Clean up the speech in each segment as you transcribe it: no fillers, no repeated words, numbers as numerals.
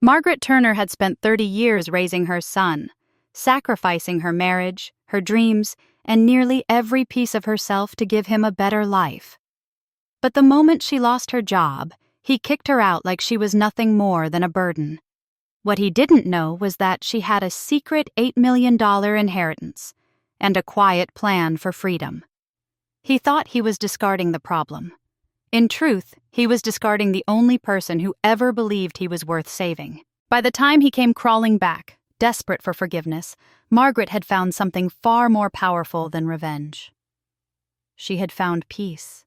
Margaret Turner had spent 30 years raising her son, sacrificing her marriage, her dreams, and nearly every piece of herself to give him a better life. But the moment she lost her job, he kicked her out like she was nothing more than a burden. What he didn't know was that she had a secret $8 million inheritance and a quiet plan for freedom. He thought he was discarding the problem. In truth, he was discarding the only person who ever believed he was worth saving. By the time he came crawling back, desperate for forgiveness, Margaret had found something far more powerful than revenge. She had found peace.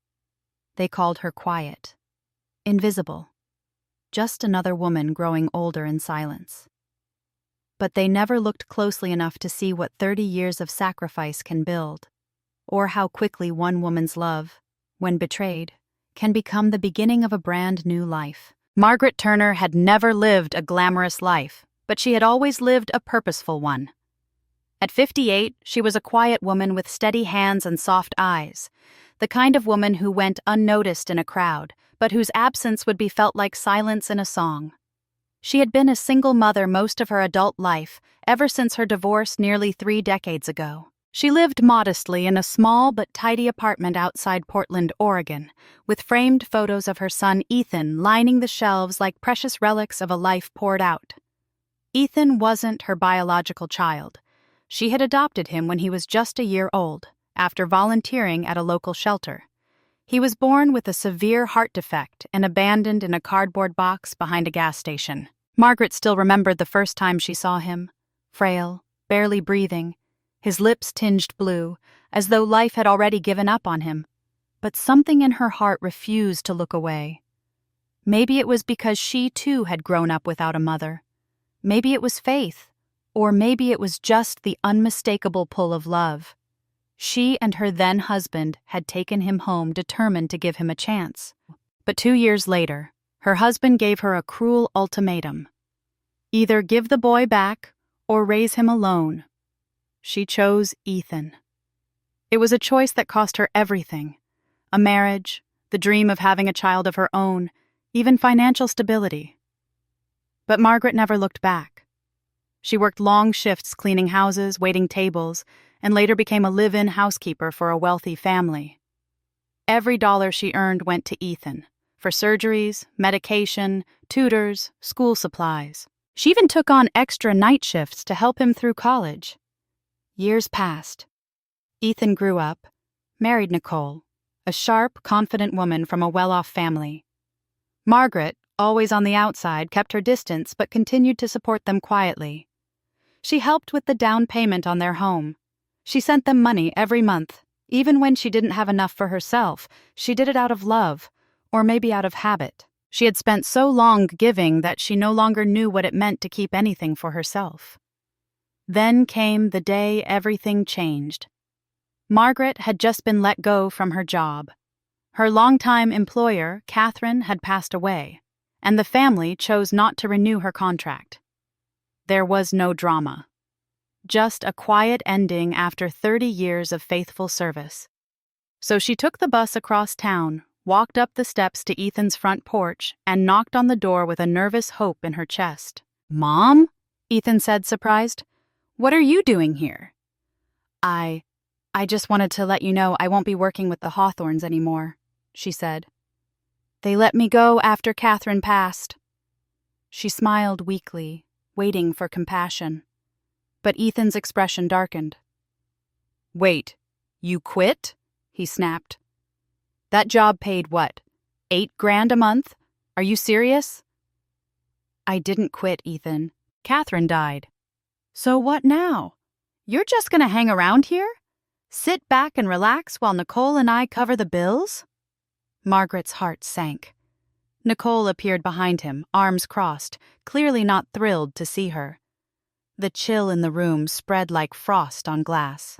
They called her quiet, invisible, just another woman growing older in silence. But they never looked closely enough to see what 30 years of sacrifice can build, or how quickly one woman's love, when betrayed, can become the beginning of a brand new life. Margaret Turner had never lived a glamorous life, but she had always lived a purposeful one. At 58, she was a quiet woman with steady hands and soft eyes, the kind of woman who went unnoticed in a crowd, but whose absence would be felt like silence in a song. She had been a single mother most of her adult life, ever since her divorce nearly 3 decades ago. She lived modestly in a small but tidy apartment outside Portland, Oregon, with framed photos of her son Ethan lining the shelves like precious relics of a life poured out. Ethan wasn't her biological child. She had adopted him when he was just a year old, after volunteering at a local shelter. He was born with a severe heart defect and abandoned in a cardboard box behind a gas station. Margaret still remembered the first time she saw him, frail, barely breathing, his lips tinged blue, as though life had already given up on him. But something in her heart refused to look away. Maybe it was because she too had grown up without a mother. Maybe it was faith, or maybe it was just the unmistakable pull of love. She and her then-husband had taken him home determined to give him a chance. But 2 years later, her husband gave her a cruel ultimatum. Either give the boy back or raise him alone. She chose Ethan. It was a choice that cost her everything: a marriage, the dream of having a child of her own, even financial stability. But Margaret never looked back. She worked long shifts cleaning houses, waiting tables, and later became a live-in housekeeper for a wealthy family. Every dollar she earned went to Ethan, for surgeries, medication, tutors, school supplies. She even took on extra night shifts to help him through college. Years passed. Ethan grew up, married Nicole, a sharp, confident woman from a well-off family. Margaret, always on the outside, kept her distance but continued to support them quietly. She helped with the down payment on their home. She sent them money every month. Even when she didn't have enough for herself, she did it out of love, or maybe out of habit. She had spent so long giving that she no longer knew what it meant to keep anything for herself. Then came the day everything changed. Margaret had just been let go from her job. Her longtime employer, Catherine, had passed away, and the family chose not to renew her contract. There was no drama. Just a quiet ending after 30 years of faithful service. So she took the bus across town, walked up the steps to Ethan's front porch, and knocked on the door with a nervous hope in her chest. "Mom?" Ethan said, surprised. "What are you doing here?" I just wanted to let you know I won't be working with the Hawthorns anymore," she said. "They let me go after Catherine passed." She smiled weakly, waiting for compassion. But Ethan's expression darkened. "Wait, you quit?" he snapped. "That job paid what, $8,000 a month? Are you serious?" "I didn't quit, Ethan. Catherine died." "So what now? You're just gonna hang around here? Sit back and relax while Nicole and I cover the bills?" Margaret's heart sank. Nicole appeared behind him, arms crossed, clearly not thrilled to see her. The chill in the room spread like frost on glass.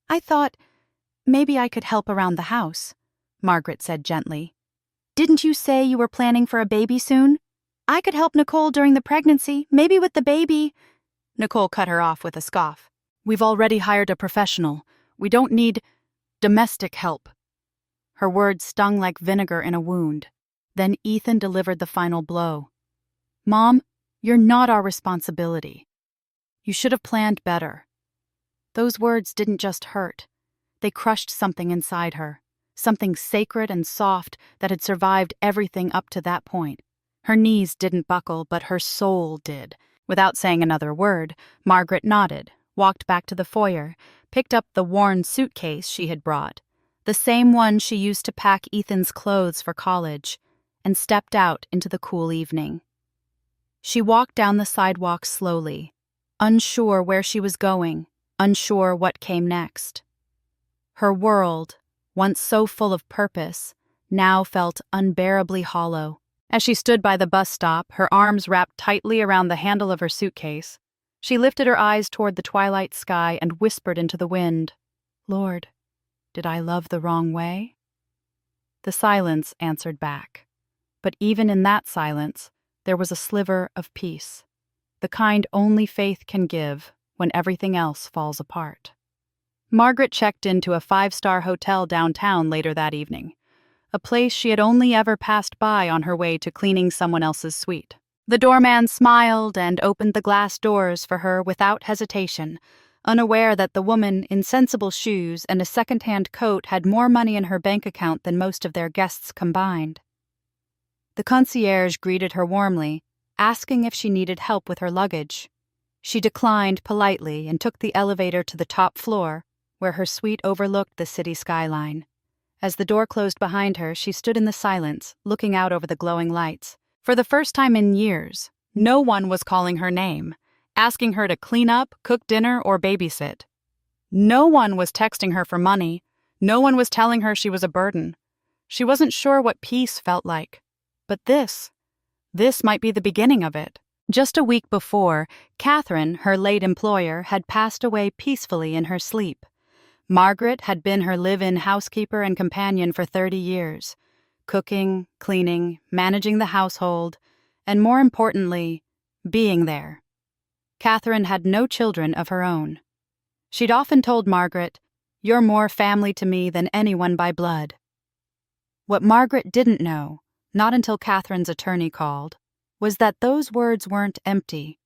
"I thought maybe I could help around the house," Margaret said gently. "Didn't you say you were planning for a baby soon? I could help Nicole during the pregnancy, maybe with the baby." Nicole cut her off with a scoff. "We've already hired a professional. We don't need domestic help." Her words stung like vinegar in a wound. Then Ethan delivered the final blow. "Mom, you're not our responsibility. You should have planned better." Those words didn't just hurt. They crushed something inside her, something sacred and soft that had survived everything up to that point. Her knees didn't buckle, but her soul did. Without saying another word, Margaret nodded, walked back to the foyer, picked up the worn suitcase she had brought, the same one she used to pack Ethan's clothes for college, and stepped out into the cool evening. She walked down the sidewalk slowly, unsure where she was going, unsure what came next. Her world, once so full of purpose, now felt unbearably hollow. As she stood by the bus stop, her arms wrapped tightly around the handle of her suitcase, she lifted her eyes toward the twilight sky and whispered into the wind, "Lord, did I love the wrong way?" The silence answered back. But even in that silence, there was a sliver of peace, the kind only faith can give when everything else falls apart. Margaret checked into a 5-star hotel downtown later that evening, a place she had only ever passed by on her way to cleaning someone else's suite. The doorman smiled and opened the glass doors for her without hesitation, unaware that the woman in sensible shoes and a second-hand coat had more money in her bank account than most of their guests combined. The concierge greeted her warmly, asking if she needed help with her luggage. She declined politely and took the elevator to the top floor, where her suite overlooked the city skyline. As the door closed behind her, she stood in the silence, looking out over the glowing lights. For the first time in years, no one was calling her name, asking her to clean up, cook dinner, or babysit. No one was texting her for money. No one was telling her she was a burden. She wasn't sure what peace felt like. But this might be the beginning of it. Just a week before, Catherine, her late employer, had passed away peacefully in her sleep. Margaret had been her live-in housekeeper and companion for 30 years, cooking, cleaning, managing the household, and more importantly, being there. Catherine had no children of her own. She'd often told Margaret, "You're more family to me than anyone by blood." What Margaret didn't know, not until Catherine's attorney called, was that those words weren't empty.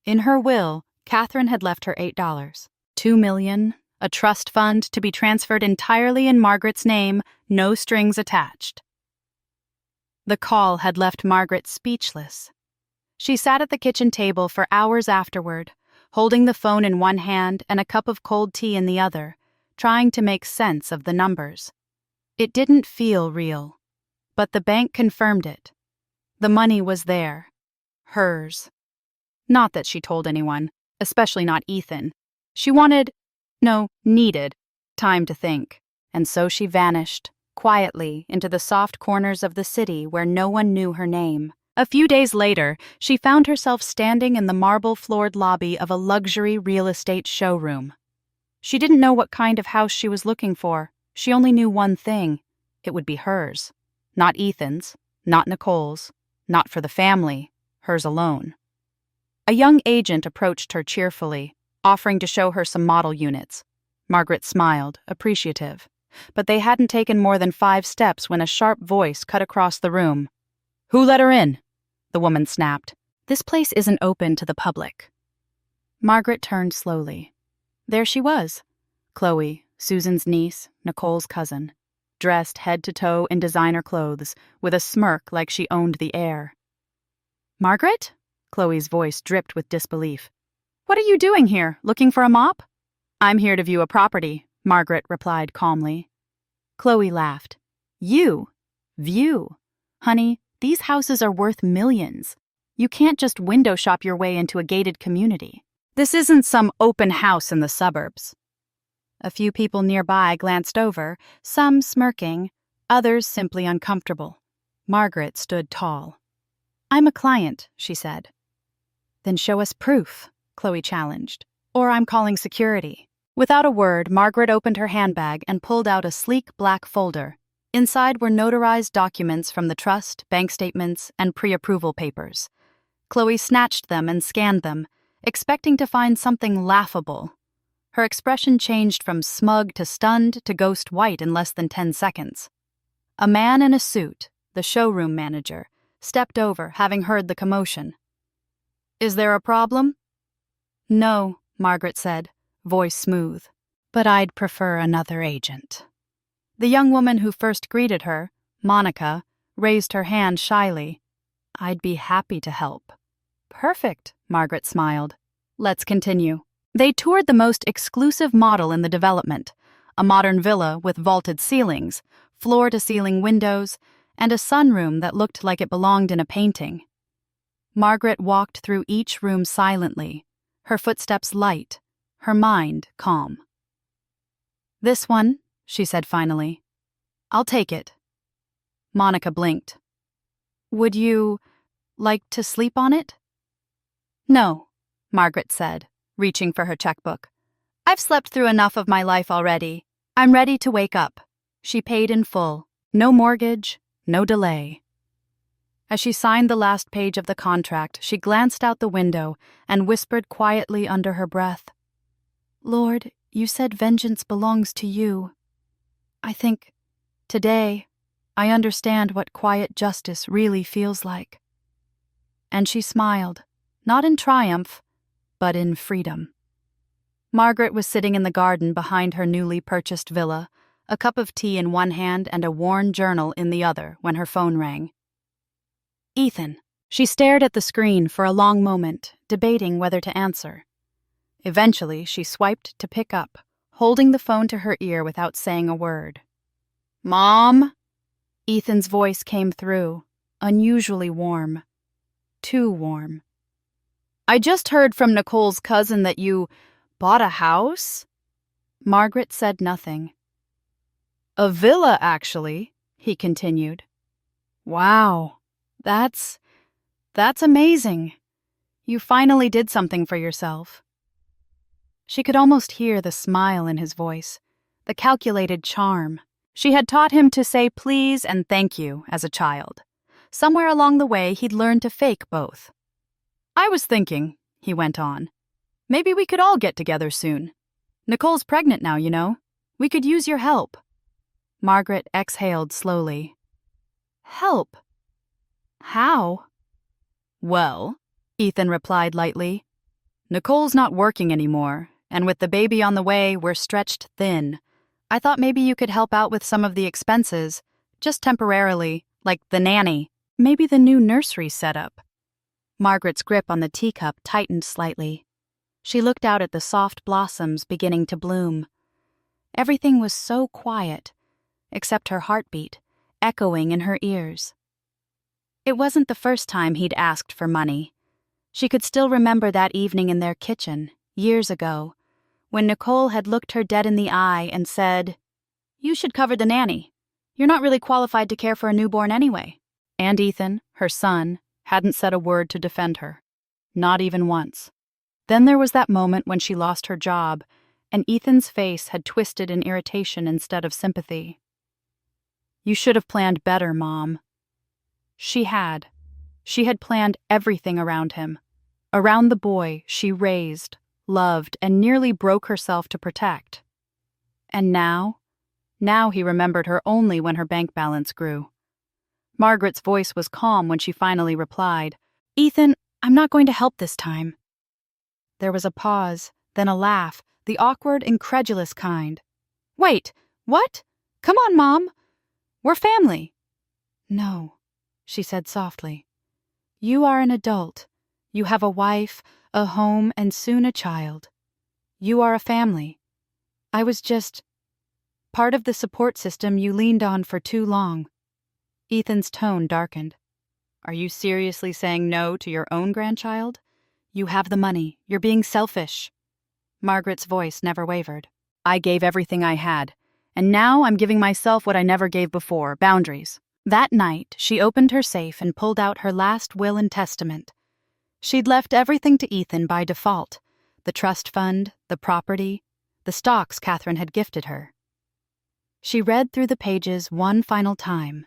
In her will, Catherine had left her $8, $2 million, a trust fund to be transferred entirely in Margaret's name, no strings attached. The call had left Margaret speechless. She sat at the kitchen table for hours afterward, holding the phone in one hand and a cup of cold tea in the other, trying to make sense of the numbers. It didn't feel real, but the bank confirmed it. The money was there. Hers. Not that she told anyone, especially not Ethan. She needed time to think, and so she vanished, quietly, into the soft corners of the city where no one knew her name. A few days later, she found herself standing in the marble-floored lobby of a luxury real estate showroom. She didn't know what kind of house she was looking for. She only knew one thing. It would be hers. Not Ethan's, not Nicole's, not for the family, hers alone. A young agent approached her cheerfully, offering to show her some model units. Margaret smiled, appreciative. But they hadn't taken more than 5 steps when a sharp voice cut across the room. "Who let her in?" the woman snapped. "This place isn't open to the public." Margaret turned slowly. There she was. Chloe, Susan's niece, Nicole's cousin, dressed head to toe in designer clothes, with a smirk like she owned the air. "Margaret?" Chloe's voice dripped with disbelief. "What are you doing here, looking for a mop?" "I'm here to view a property," Margaret replied calmly. Chloe laughed. "You? View? Honey, these houses are worth millions. You can't just window shop your way into a gated community. This isn't some open house in the suburbs." A few people nearby glanced over, some smirking, others simply uncomfortable. Margaret stood tall. "I'm a client," she said. "Then show us proof," Chloe challenged. "Or I'm calling security." Without a word, Margaret opened her handbag and pulled out a sleek black folder. Inside were notarized documents from the trust, bank statements, and pre-approval papers. Chloe snatched them and scanned them, expecting to find something laughable. Her expression changed from smug to stunned to ghost white in less than 10 seconds. A man in a suit, the showroom manager, stepped over, having heard the commotion. "Is there a problem?" "No," Margaret said, voice smooth. "But I'd prefer another agent." The young woman who first greeted her, Monica, raised her hand shyly. "I'd be happy to help." "Perfect," Margaret smiled. "Let's continue." They toured the most exclusive model in the development, a modern villa with vaulted ceilings, floor-to-ceiling windows, and a sunroom that looked like it belonged in a painting. Margaret walked through each room silently, her footsteps light, her mind calm. "This one," she said finally. "I'll take it." Monica blinked. "Would you like to sleep on it?" "No," Margaret said, reaching for her checkbook. "I've slept through enough of my life already. I'm ready to wake up." She paid in full. No mortgage, no delay. As she signed the last page of the contract, she glanced out the window and whispered quietly under her breath, "Lord, you said vengeance belongs to you. I think, today, I understand what quiet justice really feels like." And she smiled, not in triumph, but in freedom. Margaret was sitting in the garden behind her newly purchased villa, a cup of tea in one hand and a worn journal in the other, when her phone rang. "Ethan." She stared at the screen for a long moment, debating whether to answer. Eventually, she swiped to pick up, holding the phone to her ear without saying a word. "Mom?" Ethan's voice came through, unusually warm. Too warm. "I just heard from Nicole's cousin that you bought a house?" Margaret said nothing. "A villa, actually," he continued. "Wow, that's amazing. You finally did something for yourself." She could almost hear the smile in his voice, the calculated charm. She had taught him to say please and thank you as a child. Somewhere along the way, he'd learned to fake both. "I was thinking," he went on, "maybe we could all get together soon. Nicole's pregnant now, you know. We could use your help." Margaret exhaled slowly. "Help? How?" "Well," Ethan replied lightly, "Nicole's not working anymore, and with the baby on the way, we're stretched thin. I thought maybe you could help out with some of the expenses, just temporarily, like the nanny, maybe the new nursery setup." Margaret's grip on the teacup tightened slightly. She looked out at the soft blossoms beginning to bloom. Everything was so quiet, except her heartbeat, echoing in her ears. It wasn't the first time he'd asked for money. She could still remember that evening in their kitchen, years ago, when Nicole had looked her dead in the eye and said, "You should cover the nanny. You're not really qualified to care for a newborn anyway." And Ethan, her son, hadn't said a word to defend her. Not even once. Then there was that moment when she lost her job, and Ethan's face had twisted in irritation instead of sympathy. "You should have planned better, Mom." She had. She had planned everything around him. Around the boy she raised, loved, and nearly broke herself to protect. And now he remembered her only when her bank balance grew. Margaret's voice was calm when she finally replied, "Ethan, I'm not going to help this time." There was a pause, then a laugh, the awkward, incredulous kind. "Wait, what? Come on, Mom. We're family." "No," she said softly. "You are an adult. You have a wife, a home, and soon a child. You are a family. I was just part of the support system you leaned on for too long." Ethan's tone darkened. "Are you seriously saying no to your own grandchild? You have the money. You're being selfish." Margaret's voice never wavered. "I gave everything I had, and now I'm giving myself what I never gave before, boundaries." That night, she opened her safe and pulled out her last will and testament. She'd left everything to Ethan by default: the trust fund, the property, the stocks Catherine had gifted her. She read through the pages one final time.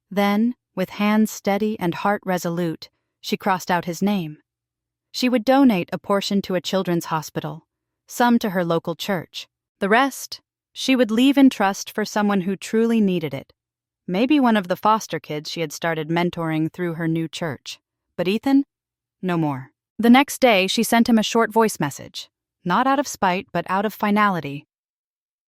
Then, with hands steady and heart resolute, she crossed out his name. She would donate a portion to a children's hospital, some to her local church. The rest, she would leave in trust for someone who truly needed it. Maybe one of the foster kids she had started mentoring through her new church. But Ethan? No more. The next day, she sent him a short voice message. Not out of spite, but out of finality.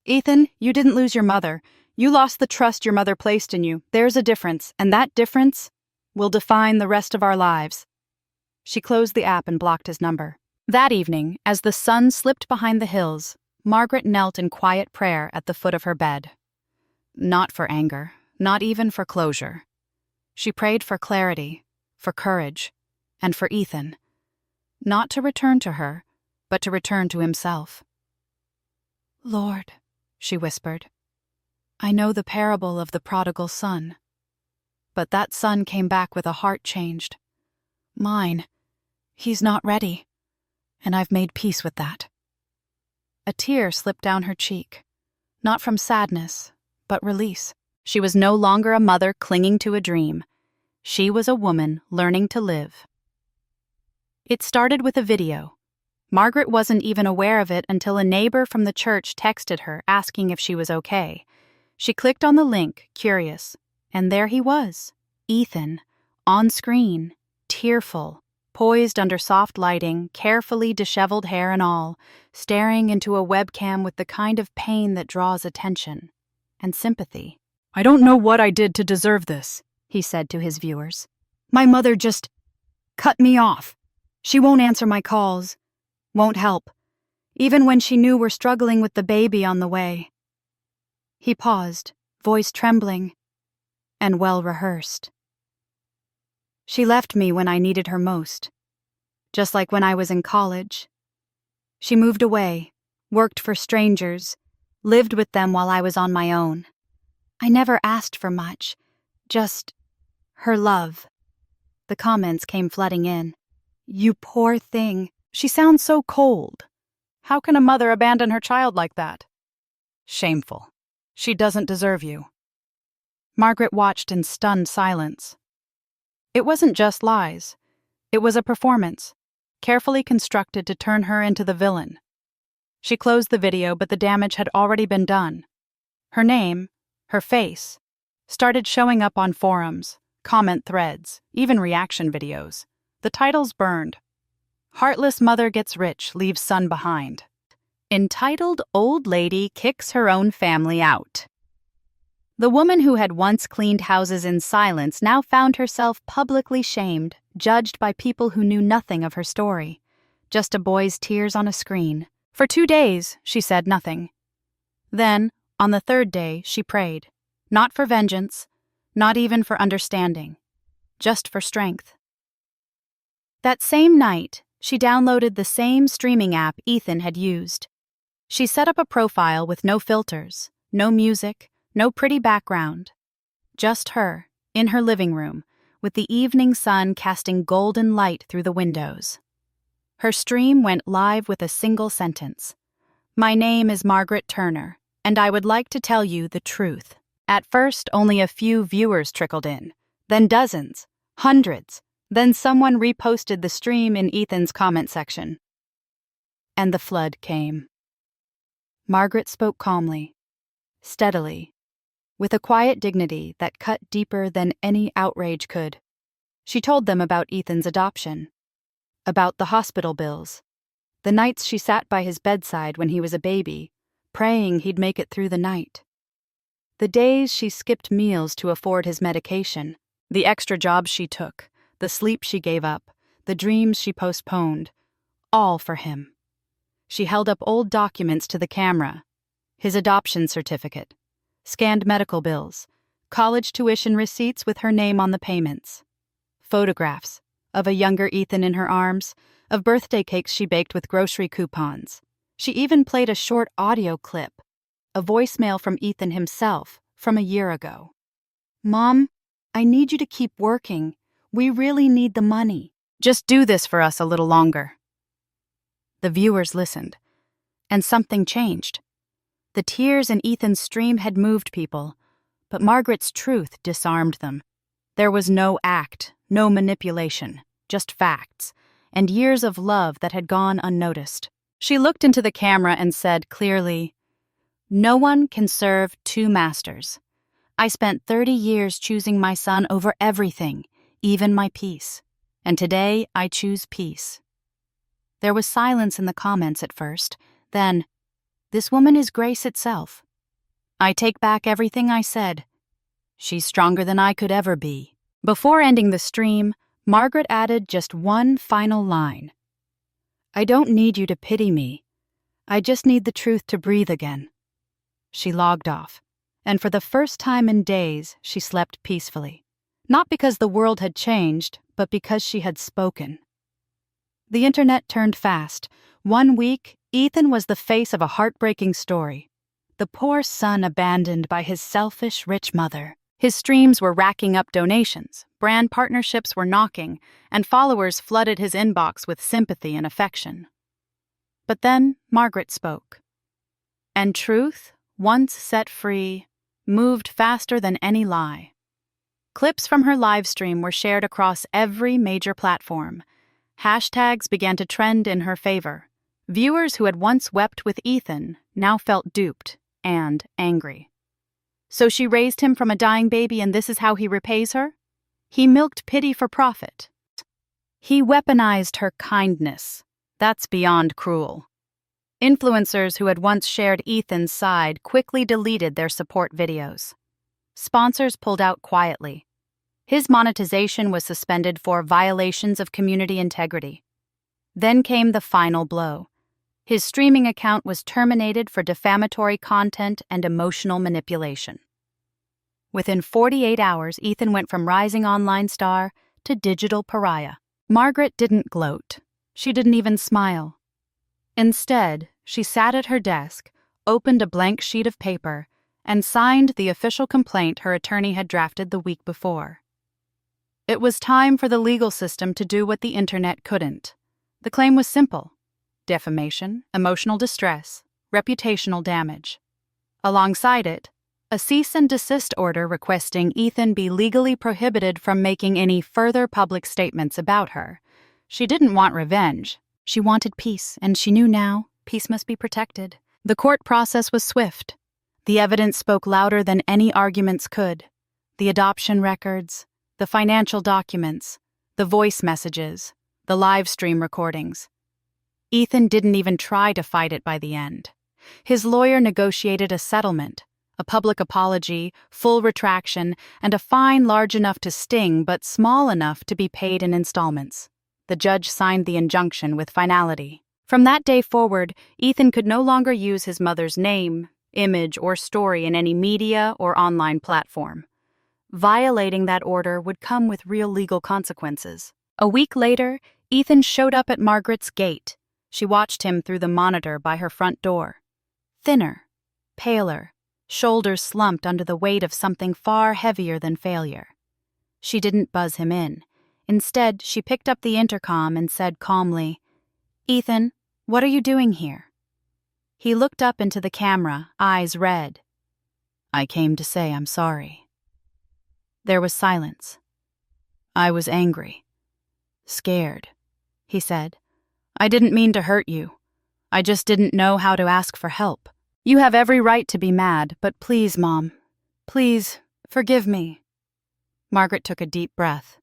Ethan, you didn't lose your mother. You lost the trust your mother placed in you. There's a difference, and that difference will define the rest of our lives. She closed the app and blocked his number. That evening, as the sun slipped behind the hills, Margaret knelt in quiet prayer at the foot of her bed. Not for anger, not even for closure. She prayed for clarity, for courage, and for Ethan. Not to return to her, but to return to himself. Lord, she whispered, I know the parable of the prodigal son. But that son came back with a heart changed. Mine. He's not ready. And I've made peace with that. A tear slipped down her cheek. Not from sadness, but release. She was no longer a mother clinging to a dream. She was a woman learning to live. It started with a video. Margaret wasn't even aware of it until a neighbor from the church texted her asking if she was okay. She clicked on the link, curious, and there he was, Ethan, on screen, tearful, poised under soft lighting, carefully disheveled hair and all, staring into a webcam with the kind of pain that draws attention and sympathy. I don't know what I did to deserve this, he said to his viewers. My mother just cut me off. She won't answer my calls, won't help, even when she knew we're struggling with the baby on the way. He paused, voice trembling, and well-rehearsed. She left me when I needed her most, just like when I was in college. She moved away, worked for strangers, lived with them while I was on my own. I never asked for much, just her love. The comments came flooding in. You poor thing. She sounds so cold. How can a mother abandon her child like that? Shameful. She doesn't deserve you. Margaret watched in stunned silence. It wasn't just lies. It was a performance, carefully constructed to turn her into the villain. She closed the video, but the damage had already been done. Her name, her face, started showing up on forums, comment threads, even reaction videos. The titles burned. Heartless mother gets rich, leaves son behind. Entitled Old Lady Kicks Her Own Family Out. The woman who had once cleaned houses in silence now found herself publicly shamed, judged by people who knew nothing of her story. Just a boy's tears on a screen. For 2 days, she said nothing. Then, on the 3rd day, she prayed. Not for vengeance, not even for understanding, just for strength. That same night, she downloaded the same streaming app Ethan had used. She set up a profile with no filters, no music, no pretty background. Just her, in her living room, with the evening sun casting golden light through the windows. Her stream went live with a single sentence. My name is Margaret Turner, and I would like to tell you the truth. At first, only a few viewers trickled in, then dozens, hundreds. Then someone reposted the stream in Ethan's comment section. And the flood came. Margaret spoke calmly, steadily, with a quiet dignity that cut deeper than any outrage could. She told them about Ethan's adoption, about the hospital bills, the nights she sat by his bedside when he was a baby, praying he'd make it through the night, the days she skipped meals to afford his medication, the extra jobs she took, the sleep she gave up, the dreams she postponed, all for him. She held up old documents to the camera, his adoption certificate, scanned medical bills, college tuition receipts with her name on the payments, photographs of a younger Ethan in her arms, of birthday cakes she baked with grocery coupons. She even played a short audio clip, a voicemail from Ethan himself from a year ago. Mom, I need you to keep working. We really need the money. Just do this for us a little longer. The viewers listened, and something changed. The tears in Ethan's stream had moved people, but Margaret's truth disarmed them. There was no act, no manipulation, just facts, and years of love that had gone unnoticed. She looked into the camera and said clearly, No one can serve two masters. I spent 30 years choosing my son over everything, even my peace. And today I choose peace." There was silence in the comments at first. Then, "This woman is grace itself. I take back everything I said. She's stronger than I could ever be." Before ending the stream, Margaret added just one final line. "I don't need you to pity me. I just need the truth to breathe again." She logged off, and for the first time in days, she slept peacefully. Not because the world had changed, but because she had spoken. The internet turned fast. 1 week, Ethan was the face of a heartbreaking story. The poor son abandoned by his selfish, rich mother. His streams were racking up donations, brand partnerships were knocking, and followers flooded his inbox with sympathy and affection. But then Margaret spoke. And truth, once set free, moved faster than any lie. Clips from her live stream were shared across every major platform. Hashtags began to trend in her favor. Viewers who had once wept with Ethan now felt duped and angry. So she raised him from a dying baby, and this is how he repays her? He milked pity for profit. He weaponized her kindness. That's beyond cruel. Influencers who had once shared Ethan's side quickly deleted their support videos. Sponsors pulled out quietly. His monetization was suspended for violations of community integrity. Then came the final blow. His streaming account was terminated for defamatory content and emotional manipulation. Within 48 hours, Ethan went from rising online star to digital pariah. Margaret didn't gloat. She didn't even smile. Instead, she sat at her desk, opened a blank sheet of paper, and signed the official complaint her attorney had drafted the week before. It was time for the legal system to do what the internet couldn't. The claim was simple: defamation, emotional distress, reputational damage. Alongside it, a cease and desist order requesting Ethan be legally prohibited from making any further public statements about her. She didn't want revenge. She wanted peace, and she knew now peace must be protected. The court process was swift. The evidence spoke louder than any arguments could. The adoption records, the financial documents, the voice messages, the live stream recordings. Ethan didn't even try to fight it by the end. His lawyer negotiated a settlement, a public apology, full retraction, and a fine large enough to sting but small enough to be paid in installments. The judge signed the injunction with finality. From that day forward, Ethan could no longer use his mother's name, image, or story in any media or online platform. Violating that order would come with real legal consequences. A week later, Ethan showed up at Margaret's gate. She watched him through the monitor by her front door. Thinner, paler, shoulders slumped under the weight of something far heavier than failure. She didn't buzz him in. Instead, she picked up the intercom and said calmly, "Ethan, what are you doing here?" He looked up into the camera, eyes red. "I came to say I'm sorry." There was silence. "I was angry. Scared," he said. "I didn't mean to hurt you. I just didn't know how to ask for help. You have every right to be mad, but please, Mom. Please, forgive me." Margaret took a deep breath.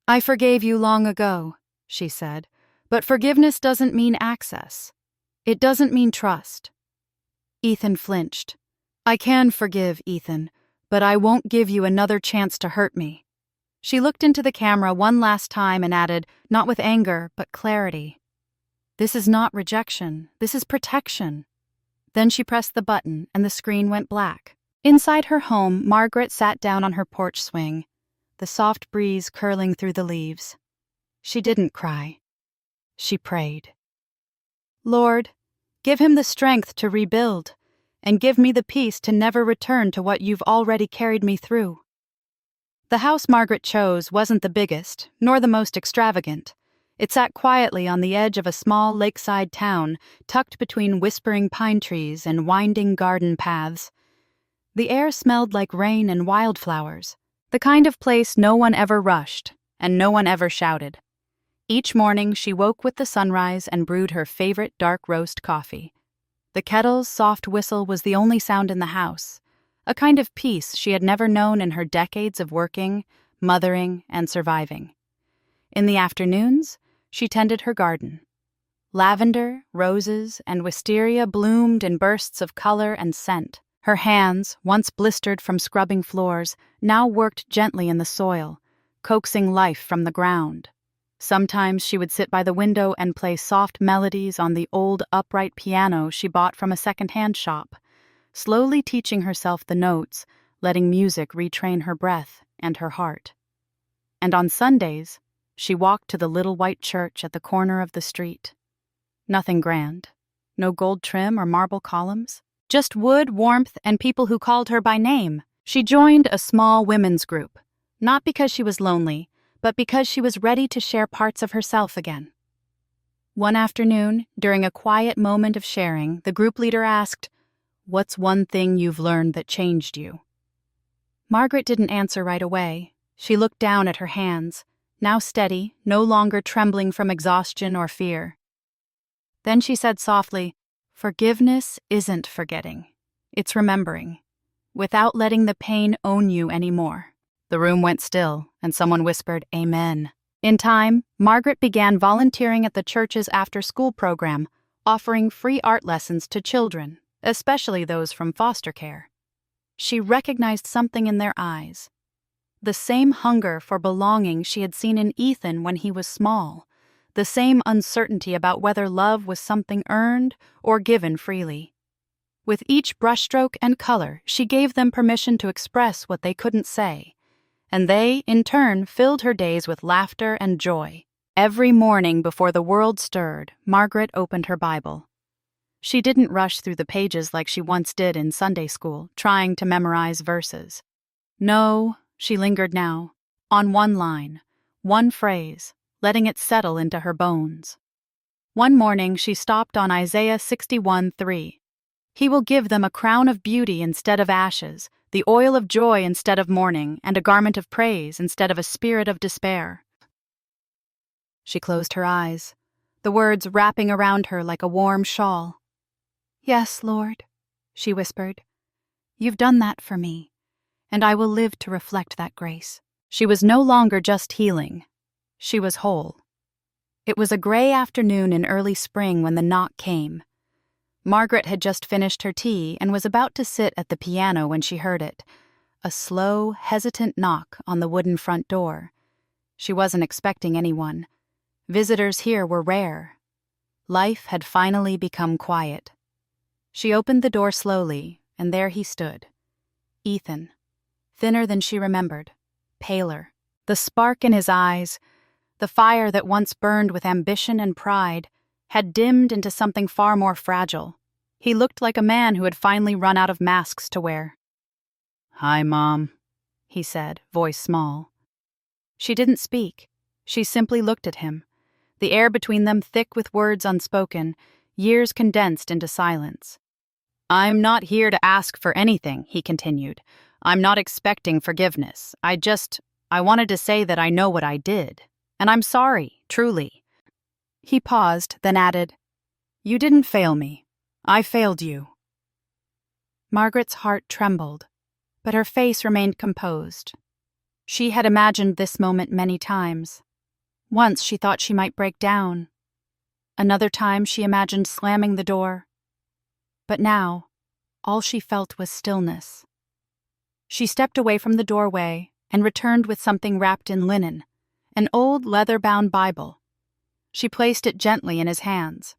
"I forgave you long ago," she said, "but forgiveness doesn't mean access. It doesn't mean trust." Ethan flinched. "I can forgive, Ethan, but I won't give you another chance to hurt me." She looked into the camera one last time and added, not with anger, but clarity, "This is not rejection. This is protection." Then she pressed the button and the screen went black. Inside her home, Margaret sat down on her porch swing, the soft breeze curling through the leaves. She didn't cry. She prayed. "Lord, give him the strength to rebuild, and give me the peace to never return to what you've already carried me through." The house Margaret chose wasn't the biggest, nor the most extravagant. It sat quietly on the edge of a small lakeside town, tucked between whispering pine trees and winding garden paths. The air smelled like rain and wildflowers, the kind of place no one ever rushed, and no one ever shouted. Each morning she woke with the sunrise and brewed her favorite dark roast coffee. The kettle's soft whistle was the only sound in the house, a kind of peace she had never known in her decades of working, mothering, and surviving. In the afternoons, she tended her garden. Lavender, roses, and wisteria bloomed in bursts of color and scent. Her hands, once blistered from scrubbing floors, now worked gently in the soil, coaxing life from the ground. Sometimes she would sit by the window and play soft melodies on the old upright piano she bought from a second-hand shop, slowly teaching herself the notes, letting music retrain her breath and her heart. And on Sundays, she walked to the little white church at the corner of the street. Nothing grand. No gold trim or marble columns. Just wood, warmth, and people who called her by name. She joined a small women's group, not because she was lonely, but because she was ready to share parts of herself again. One afternoon, during a quiet moment of sharing, the group leader asked, "What's one thing you've learned that changed you?" Margaret didn't answer right away. She looked down at her hands, now steady, no longer trembling from exhaustion or fear. Then she said softly, "Forgiveness isn't forgetting. It's remembering, without letting the pain own you anymore." The room went still, and someone whispered, "Amen." In time, Margaret began volunteering at the church's after-school program, offering free art lessons to children, especially those from foster care. She recognized something in their eyes. The same hunger for belonging she had seen in Ethan when he was small. The same uncertainty about whether love was something earned or given freely. With each brushstroke and color, she gave them permission to express what they couldn't say, and they, in turn, filled her days with laughter and joy. Every morning before the world stirred, Margaret opened her Bible. She didn't rush through the pages like she once did in Sunday school, trying to memorize verses. No, she lingered now, on one line, one phrase, letting it settle into her bones. One morning she stopped on Isaiah 61:3. "He will give them a crown of beauty instead of ashes, the oil of joy instead of mourning, and a garment of praise instead of a spirit of despair." She closed her eyes, the words wrapping around her like a warm shawl. "Yes, Lord," she whispered. "You've done that for me, and I will live to reflect that grace." She was no longer just healing. She was whole. It was a gray afternoon in early spring when the knock came. Margaret had just finished her tea and was about to sit at the piano when she heard it. A slow, hesitant knock on the wooden front door. She wasn't expecting anyone. Visitors here were rare. Life had finally become quiet. She opened the door slowly, and there he stood. Ethan. Thinner than she remembered. Paler. The spark in his eyes, the fire that once burned with ambition and pride, had dimmed into something far more fragile. He looked like a man who had finally run out of masks to wear. "Hi, Mom," he said, voice small. She didn't speak. She simply looked at him, the air between them thick with words unspoken, years condensed into silence. "I'm not here to ask for anything," he continued. "I'm not expecting forgiveness. I wanted to say that I know what I did. And I'm sorry, truly." He paused, then added, "You didn't fail me. I failed you." Margaret's heart trembled, but her face remained composed. She had imagined this moment many times. Once she thought she might break down. Another time she imagined slamming the door. But now, all she felt was stillness. She stepped away from the doorway and returned with something wrapped in linen, an old leather-bound Bible. She placed it gently in his hands.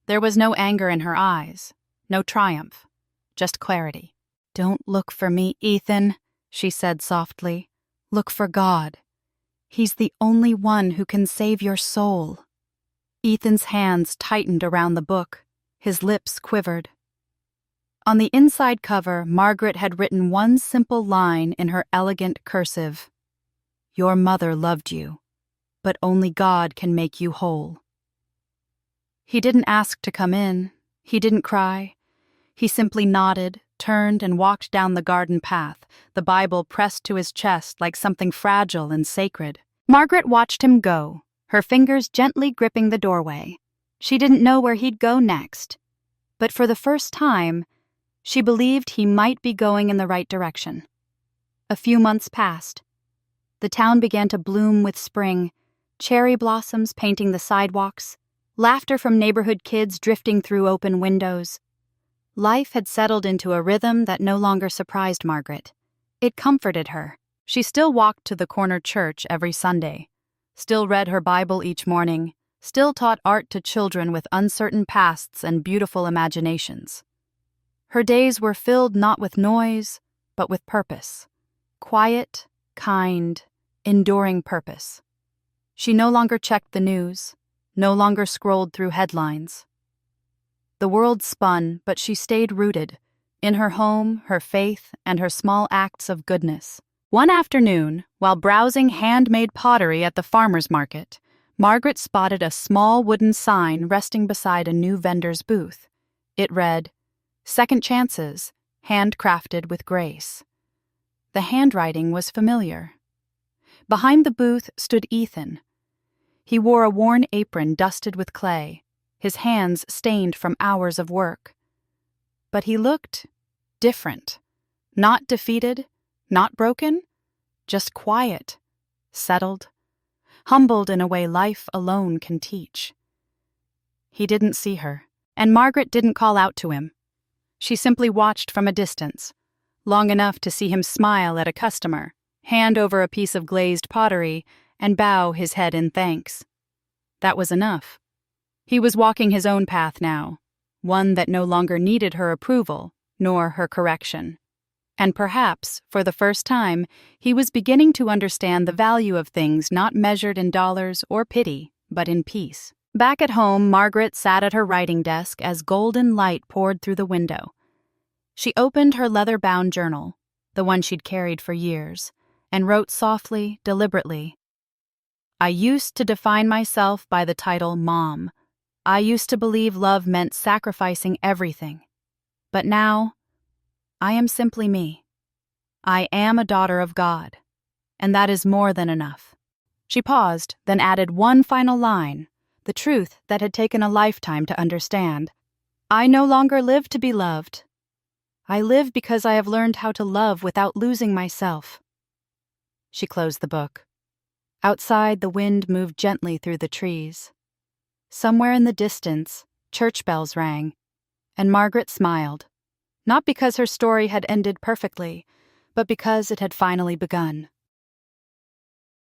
There was no anger in her eyes, no triumph, just clarity. "Don't look for me, Ethan," she said softly. "Look for God. He's the only one who can save your soul." Ethan's hands tightened around the book. His lips quivered. On the inside cover, Margaret had written one simple line in her elegant cursive. "Your mother loved you, but only God can make you whole." He didn't ask to come in. He didn't cry. He simply nodded, turned, and walked down the garden path, the Bible pressed to his chest like something fragile and sacred. Margaret watched him go, her fingers gently gripping the doorway. She didn't know where he'd go next. But for the first time, She believed he might be going in the right direction. A few months passed. The town began to bloom with spring, cherry blossoms painting the sidewalks, laughter from neighborhood kids drifting through open windows. Life had settled into a rhythm that no longer surprised Margaret. It comforted her. She still walked to the corner church every Sunday, still read her Bible each morning, still taught art to children with uncertain pasts and beautiful imaginations. Her days were filled not with noise, but with purpose. Quiet, kind, enduring purpose. She no longer checked the news, no longer scrolled through headlines. The world spun, but she stayed rooted in her home, her faith, and her small acts of goodness. One afternoon, while browsing handmade pottery at the farmer's market, Margaret spotted a small wooden sign resting beside a new vendor's booth. It read, "Second Chances, handcrafted with grace." The handwriting was familiar. Behind the booth stood Ethan. He wore a worn apron dusted with clay, his hands stained from hours of work. But he looked different. Not defeated, not broken, just quiet, settled, humbled in a way life alone can teach. He didn't see her, and Margaret didn't call out to him. She simply watched from a distance, long enough to see him smile at a customer, hand over a piece of glazed pottery, and bow his head in thanks. That was enough. He was walking his own path now, one that no longer needed her approval, nor her correction. And perhaps, for the first time, he was beginning to understand the value of things not measured in dollars or pity, but in peace. Back at home, Margaret sat at her writing desk as golden light poured through the window. She opened her leather-bound journal, the one she'd carried for years, and wrote softly, deliberately, "I used to define myself by the title Mom. I used to believe love meant sacrificing everything. But now, I am simply me. I am a daughter of God, and that is more than enough." She paused, then added one final line, the truth that had taken a lifetime to understand. "I no longer live to be loved. I live because I have learned how to love without losing myself." She closed the book. Outside, the wind moved gently through the trees. Somewhere in the distance, church bells rang, and Margaret smiled, not because her story had ended perfectly, but because it had finally begun.